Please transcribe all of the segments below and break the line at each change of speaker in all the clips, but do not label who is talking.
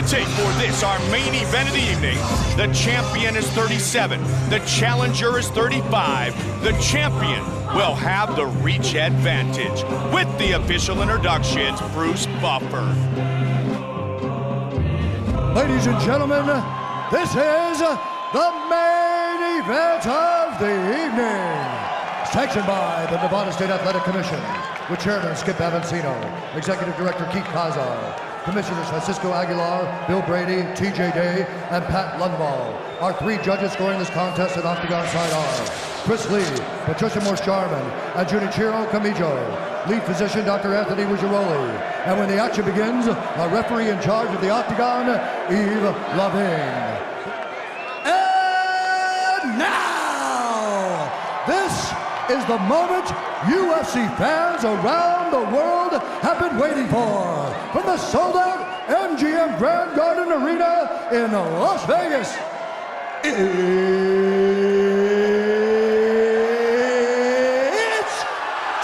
the tape for this, our main event of the evening. The champion is 37. The challenger is 35. The champion will have the reach advantage. With the official introductions, Bruce Buffer.
Ladies and gentlemen, this is the main event of the evening. Sanctioned by the Nevada State Athletic Commission, with Chairman Skip Avancino, Executive Director Keith Kazar, Commissioners Francisco Aguilar, Bill Brady, TJ Day, and Pat Lundvall. Our three judges scoring this contest at Octagon side are Chris Lee, Patricia Morse-Jarman, and Junichiro Camijo. Lead physician Dr. Anthony Ruggiero. And when the action begins, our referee in charge of the Octagon, Eve Laving. And now, this is the moment UFC fans around the world have been waiting for. From the sold-out MGM Grand Garden Arena in Las Vegas, it's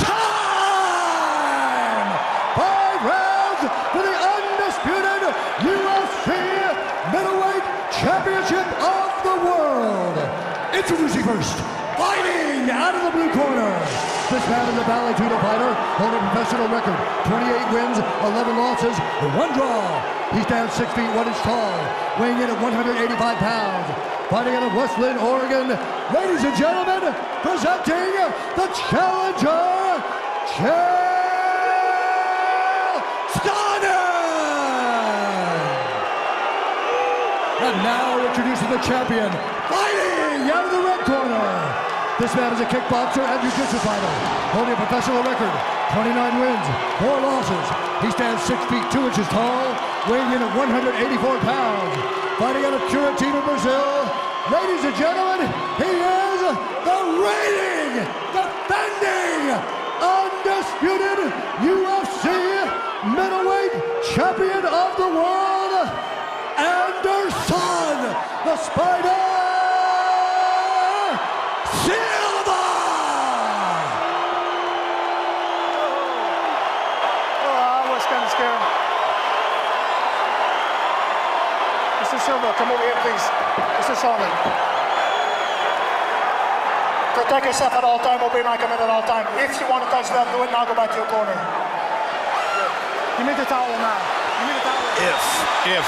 time! 5 rounds for the undisputed UFC middleweight championship of the world. Introducing first, fighting out of the blue corner. This man is a Valley Tudo fighter, holding a professional record, 28 wins, 11 losses, 1 draw. He stands 6 feet 1 inch tall, weighing in at 185 pounds. Fighting out of West Lynn, Oregon, ladies and gentlemen, presenting the challenger, Chael Sonnen. And now introducing the champion, fighting out of the red corner. This man is a kickboxer and jiu-jitsu fighter, holding a professional record, 29 wins, 4 losses. He stands 6 feet 2 inches tall, weighing in at 184 pounds. Fighting out of Curitiba, Brazil, ladies and gentlemen, he is the reigning, defending, undisputed UFC middleweight champion of the world, Anderson, the Spider, Silva!
Oh, I was kind of scared. Mr. Silva, come over here, please. Mr. Sonnen. Protect yourself at all time, obey my command at all time. If you want to touch that, do it now, go back to your corner. Give me the towel now. Give me the towel.
If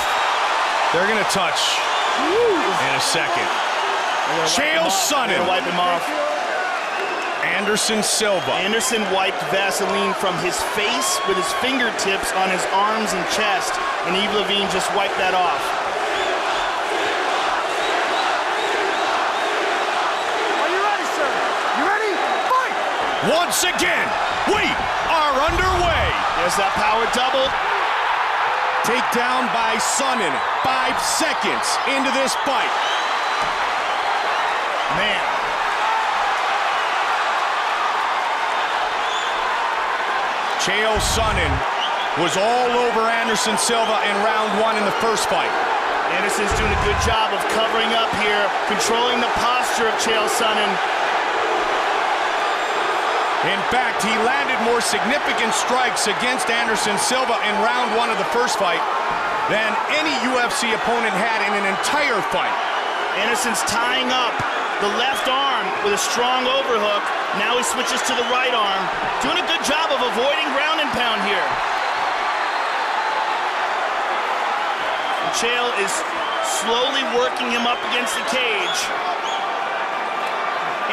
they're gonna touch in a second. Chael Sonnen.
Wipe him off.
Anderson Silva.
Anderson wiped Vaseline from his face with his fingertips on his arms and chest, and Eve Levine just wiped that off.
Are you ready, sir? You ready? Fight!
Once again, we are underway.
There's that power double.
Takedown by Sonnen. 5 seconds into this fight.
Man.
Chael Sonnen was all over Anderson Silva in round 1 in the first fight.
Anderson's doing a good job of covering up here, controlling the posture of Chael Sonnen.
In fact, he landed more significant strikes against Anderson Silva in round 1 of the first fight than any UFC opponent had in an entire fight.
Anderson's tying up the left arm with a strong overhook. Now he switches to the right arm. Doing a good job of avoiding ground and pound here. And Chael is slowly working him up against the cage.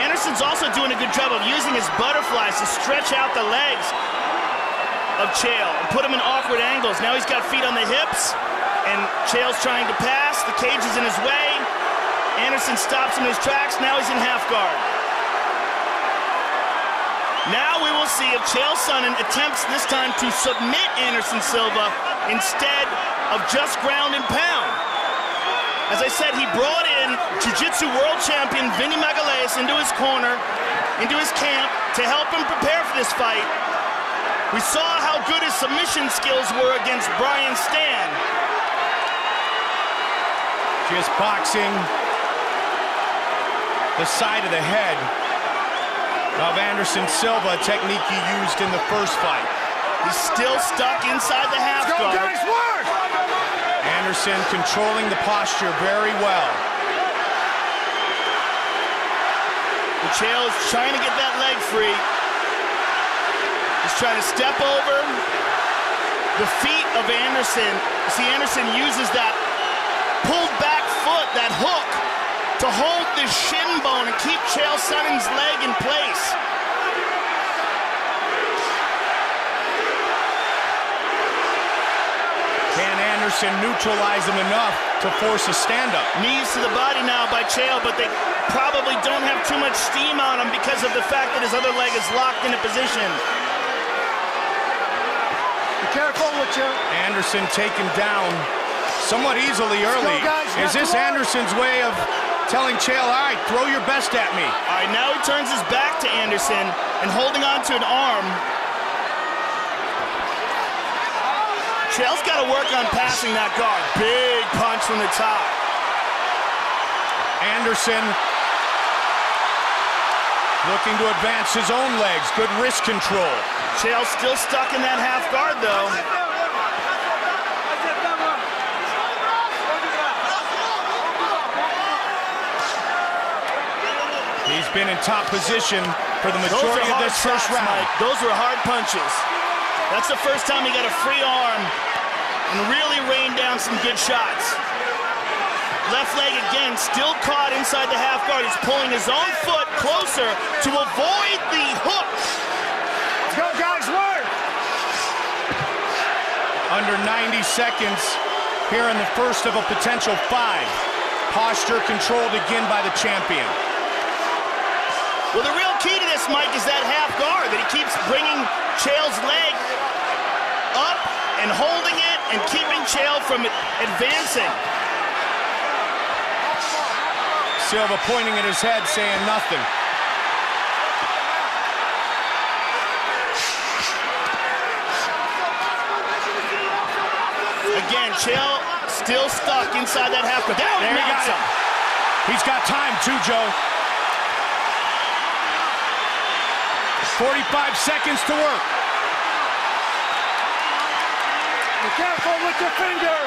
Anderson's also doing a good job of using his butterflies to stretch out the legs of Chael and put him in awkward angles. Now he's got feet on the hips, and Chael's trying to pass. The cage is in his way. Anderson stops him in his tracks. Now he's in half guard. Now we will see if Chael Sonnen attempts this time to submit Anderson Silva instead of just ground and pound. As I said, he brought in Jiu-Jitsu world champion Vinny Magalhães into his corner, into his camp, to help him prepare for this fight. We saw how good his submission skills were against Brian Stann.
Just boxing the side of the head of Anderson Silva, a technique he used in the first fight.
He's still stuck inside the half guard.
Anderson Anderson controlling the posture very well.
And Chael is trying to get that leg free. He's trying to step over the feet of Anderson. See, Anderson uses that pulled back foot, that hook, to hold the shin bone and keep Chael Sonnen's leg in place.
Can Anderson neutralize him enough to force a stand-up?
Knees to the body now by Chael, but they probably don't have too much steam on him because of the fact that his other leg is locked into position.
Be careful with you.
Anderson taken down somewhat easily early. Is this Anderson's way of telling Chael, all right, throw your best at me?
All right, now he turns his back to Anderson and holding on to an arm. Chael's got to work on passing that guard. Big punch from the top.
Anderson looking to advance his own legs. Good wrist control.
Chael's still stuck in that half guard, though.
He's been in top position for the majority of this first round.
Mike. Those were hard punches. That's the first time he got a free arm and really rained down some good shots. Left leg again, still caught inside the half guard. He's pulling his own foot closer to avoid the hook.
Let's go, guys, work!
Under 90 seconds here in the first of a potential 5. Posture controlled again by the champion.
Well, the real key to this, Mike, is that half guard, that he keeps bringing Chael's leg up and holding it and keeping Chael from advancing.
Silva pointing at his head, saying nothing.
Again, Chael still stuck inside that half guard.
There he got it. He's got time too, Joe. 45 seconds to work.
Be careful with your finger.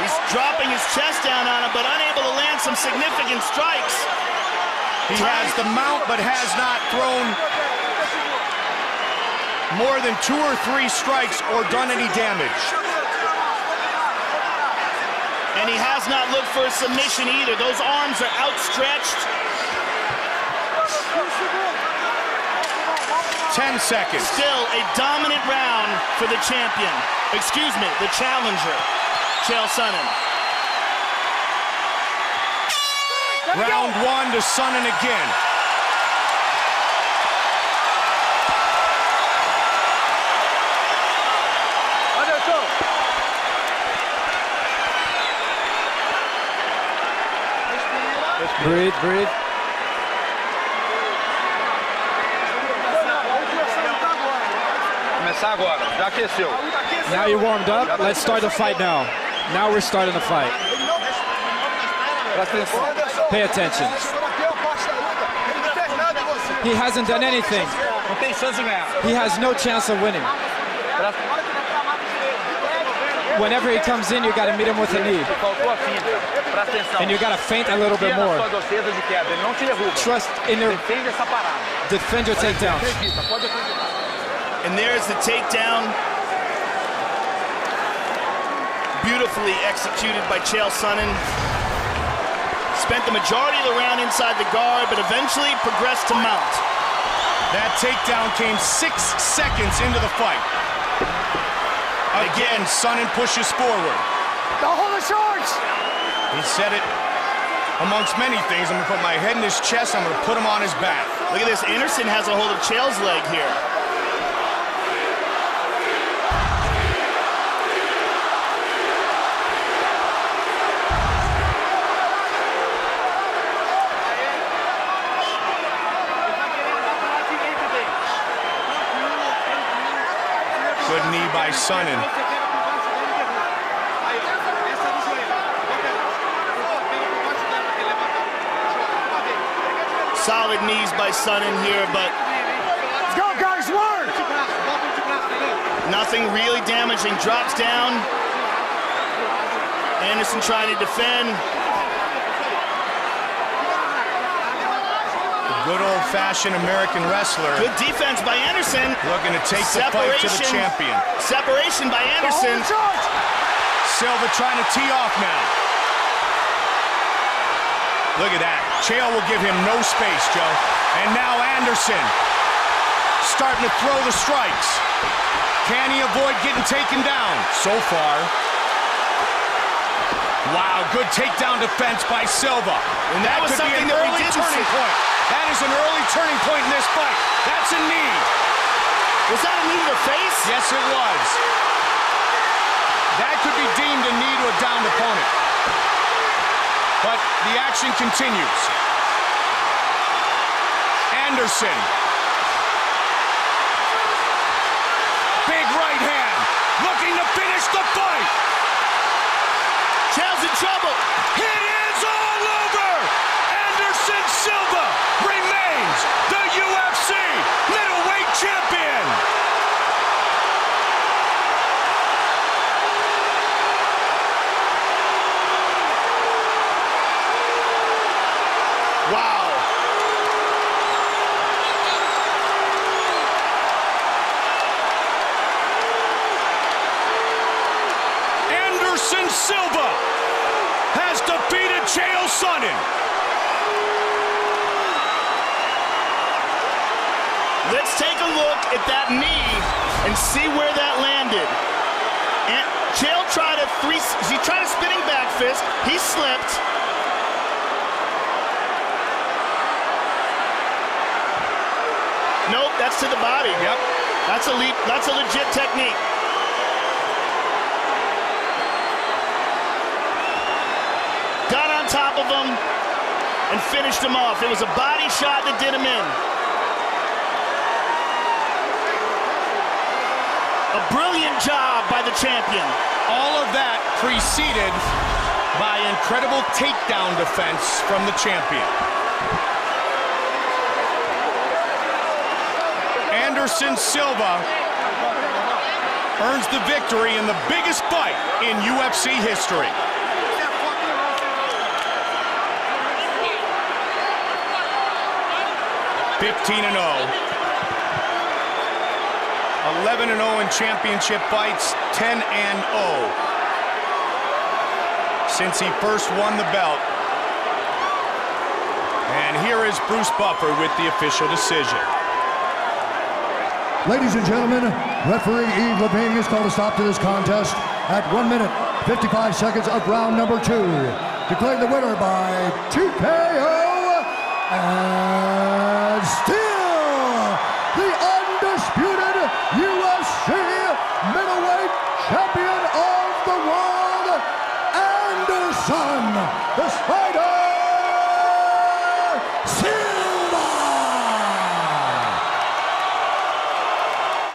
He's dropping his chest down on him, but unable to land some significant strikes.
He has the mount, but has not thrown more than 2 or 3 strikes or done any damage.
And he has not looked for a submission either. Those arms are outstretched.
10 seconds.
Still a dominant round for the champion. Excuse me, the challenger, Chael Sonnen.
Round 1 to Sonnen again.
Breathe, breathe.
Começar agora, já aqueceu.
Now you're warmed up. Let's start the fight now. Now we're starting the fight. Pay attention. He hasn't done anything.
Não tem chance de ganhar.
He has no chance of winning. Whenever he comes in, you got to meet him with a knee.
Faltou a finta. Presta atenção.
And you got to feint a little bit more.
Sua defesa de queda, ele não te derruba.
Trust in your
Defende essa parada.
defend your takedowns.
Acredita, pode acreditar.
And there's the takedown. Beautifully executed by Chael Sonnen. Spent the majority of the round inside the guard, but eventually progressed to mount.
That takedown came 6 seconds into the fight. Again, Sonnen pushes forward.
Don't hold the shorts!
He said it amongst many things. I'm gonna put my head in his chest, I'm gonna put him on his back.
Look at this, Anderson has a hold of Chael's leg here.
Good knee by Sonnen.
Solid knees by Sonnen here, but
Let's go, guys, work!
Nothing really damaging. Drops down. Anderson trying to defend.
Good old-fashioned American wrestler.
Good defense by Anderson.
Looking to take the fight to the champion.
Separation by Anderson.
Silva trying to tee off now. Look at that. Chael will give him no space, Joe. And now Anderson starting to throw the strikes. Can he avoid getting taken down? So far. Wow, good takedown defense by Silva.
And that was
could be
something
an
that we
early
didn't
turning
see.
point. That is an early turning point in this fight. That's a knee.
Was that a knee to the face?
Yes, it was. That could be deemed a knee to a downed opponent. But the action continues. Anderson. Big right hand. Looking to finish the fight.
Chael's in trouble.
It is all over. Anderson Silva remains the UFC middleweight champion.
Wow.
Anderson Silva has defeated Chael Sonnen.
Let's take a look at that knee and see where that landed. And Chael tried a spinning back fist. He slipped. Nope, that's to the body.
Yep.
That's a legit technique. Got on top of him and finished him off. It was a body shot that did him in. A brilliant job by the champion.
All of that preceded by incredible takedown defense from the champion. Anderson Silva earns the victory in the biggest fight in UFC history. (15-0). 11-0 in championship fights, 10-0 since he first won the belt. And here is Bruce Buffer with the official decision.
Ladies and gentlemen, referee Yves Levine has called a stop to this contest at 1 minute, 55 seconds of round number 2. Declaring the winner by TKO and still the undisputed UFC middleweight champion of the world, Anderson, the Spider